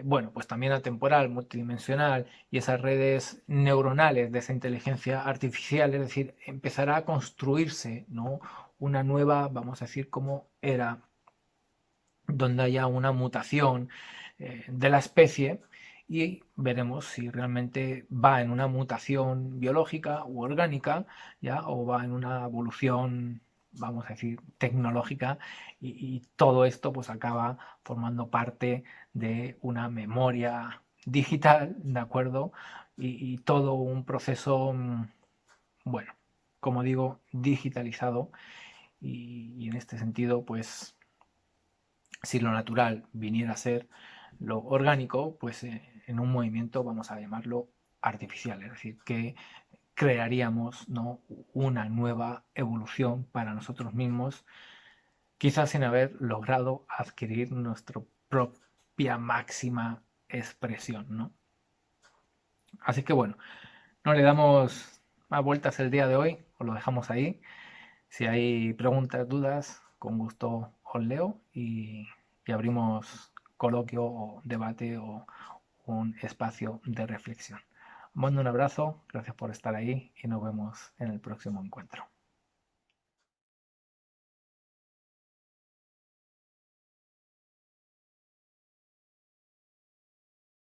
bueno, pues también atemporal, multidimensional, y esas redes neuronales de esa inteligencia artificial, es decir, empezará a construirse, ¿no?, una nueva, vamos a decir, como era, donde haya una mutación de la especie, y veremos si realmente va en una mutación biológica u orgánica, ¿ya? O va en una evolución, vamos a decir, tecnológica, y todo esto pues acaba formando parte de una memoria digital, ¿de acuerdo? Y todo un proceso, bueno, como digo, digitalizado, y en este sentido, pues si lo natural viniera a ser lo orgánico, pues en un movimiento vamos a llamarlo artificial, es decir, que crearíamos, ¿no?, una nueva evolución para nosotros mismos, quizás sin haber logrado adquirir nuestra propia máxima expresión, ¿no? Así que bueno, no le damos más vueltas el día de hoy, os lo dejamos ahí. Si hay preguntas, dudas, con gusto os leo, y abrimos coloquio o debate o un espacio de reflexión. Os mando un abrazo, gracias por estar ahí y nos vemos en el próximo encuentro.